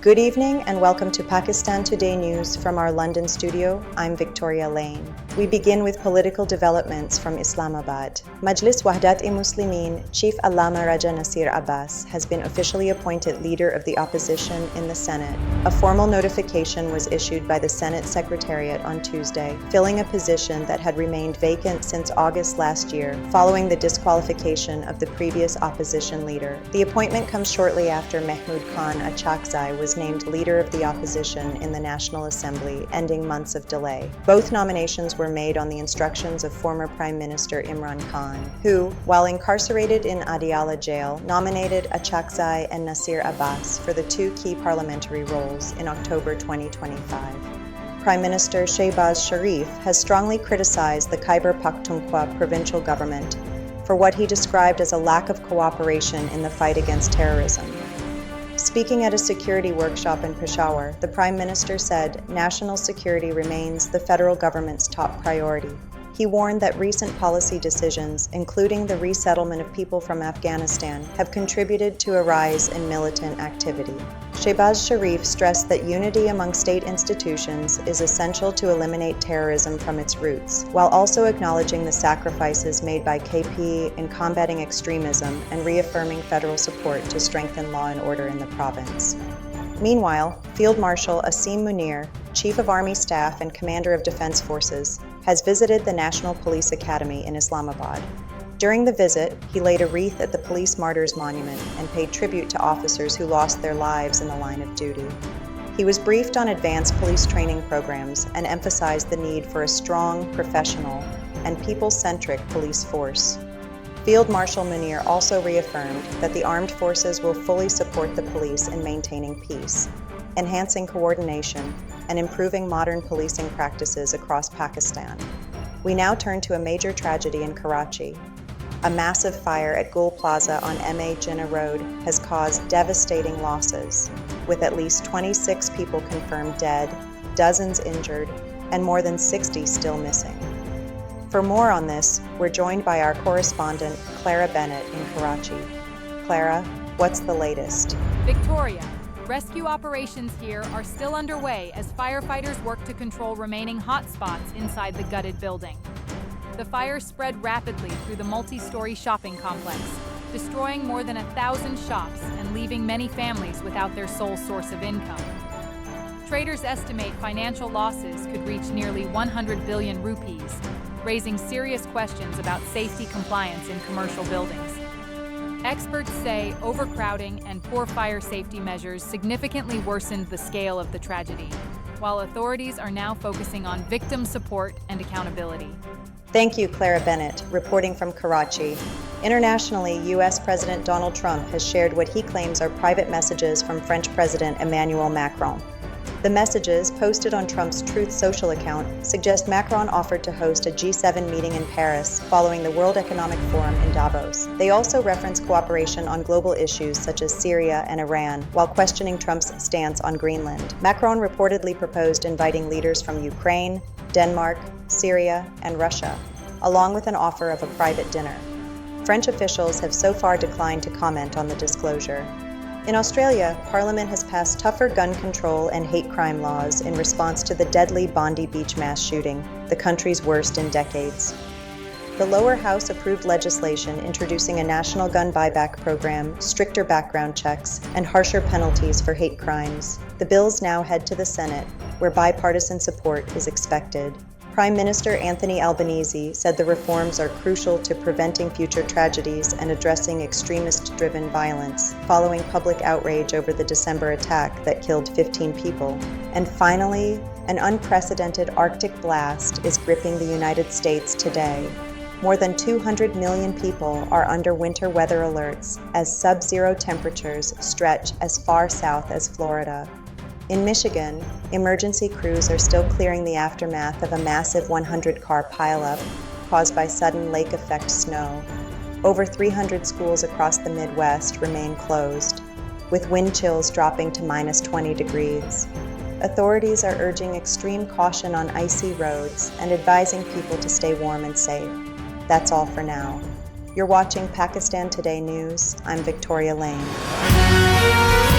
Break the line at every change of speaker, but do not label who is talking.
Good evening and welcome to Pakistan Today News from our London studio. I'm Victoria Lane. We begin with political developments from Islamabad. Majlis Wahdat-e-Muslimin Chief Allama Raja Nasir Abbas has been officially appointed leader of the opposition in the Senate. A formal notification was issued by the Senate Secretariat on Tuesday, filling a position that had remained vacant since August last year, following the disqualification of the previous opposition leader. The appointment comes shortly after MAcron was named leader of the opposition in the National Assembly, ending months of delay. Both nominations were made on the instructions of former Prime Minister Imran Khan, who, while incarcerated in Adiala jail, nominated Achakzai and Nasir Abbas for the two key parliamentary roles in October 2025. Prime Minister Shehbaz Sharif has strongly criticized the Khyber Pakhtunkhwa provincial government for what he described as a lack of cooperation in the fight against terrorism. Speaking at a security workshop in Peshawar, the Prime Minister said national security remains the federal government's top priority. He warned that recent policy decisions, including the resettlement of people from Afghanistan, have contributed to a rise in militant activity. Shehbaz Sharif stressed that unity among state institutions is essential to eliminate terrorism from its roots, while also acknowledging the sacrifices made by KP in combating extremism and reaffirming federal support to strengthen law and order in the province. Meanwhile, Field Marshal Asim Munir, Chief of Army Staff and Commander of Defense Forces, has visited the National Police Academy in Islamabad. During the visit, he laid a wreath at the Police Martyrs Monument and paid tribute to officers who lost their lives in the line of duty. He was briefed on advanced police training programs and emphasized the need for a strong, professional, and people-centric police force. Field Marshal Munir also reaffirmed that the armed forces will fully support the police in maintaining peace, enhancing coordination, and improving modern policing practices across Pakistan. We now turn to a major tragedy in Karachi. A massive fire at Gul Plaza on MA Jinnah Road has caused devastating losses, with at least 26 people confirmed dead, dozens injured, and more than 60 still missing. For more on this, we're joined by our correspondent, Clara Bennett in Karachi. Clara, what's the latest?
Victoria, rescue operations here are still underway as firefighters work to control remaining hotspots inside the gutted building. The fire spread rapidly through the multi-story shopping complex, destroying more than 1,000 shops and leaving many families without their sole source of income. Traders estimate financial losses could reach nearly 100 billion rupees, raising serious questions about safety compliance in commercial buildings. Experts say overcrowding and poor fire safety measures significantly worsened the scale of the tragedy, while authorities are now focusing on victim support and accountability.
Thank you, Clara Bennett, reporting from Karachi. Internationally, U.S. President Donald Trump has shared what he claims are private messages from French President Emmanuel Macron. The messages, posted on Trump's Truth Social account, suggest Macron offered to host a G7 meeting in Paris following the World Economic Forum in Davos. They also reference cooperation on global issues such as Syria and Iran, while questioning Trump's stance on Greenland. Macron reportedly proposed inviting leaders from Ukraine, Denmark, Syria, and Russia, along with an offer of a private dinner. French officials have so far declined to comment on the disclosure. In Australia, Parliament has passed tougher gun control and hate crime laws in response to the deadly Bondi Beach mass shooting, the country's worst in decades. The lower house approved legislation introducing a national gun buyback program, stricter background checks, and harsher penalties for hate crimes. The bills now head to the Senate, where bipartisan support is expected. Prime Minister Anthony Albanese said the reforms are crucial to preventing future tragedies and addressing extremist-driven violence, following public outrage over the December attack that killed 15 people. And finally, an unprecedented Arctic blast is gripping the United States today. More than 200 million people are under winter weather alerts as sub-zero temperatures stretch as far south as Florida. In Michigan, emergency crews are still clearing the aftermath of a massive 100-car pileup caused by sudden lake-effect snow. Over 300 schools across the Midwest remain closed, with wind chills dropping to minus 20 degrees. Authorities are urging extreme caution on icy roads and advising people to stay warm and safe. That's all for now. You're watching Pakistan Today News. I'm Victoria Lane.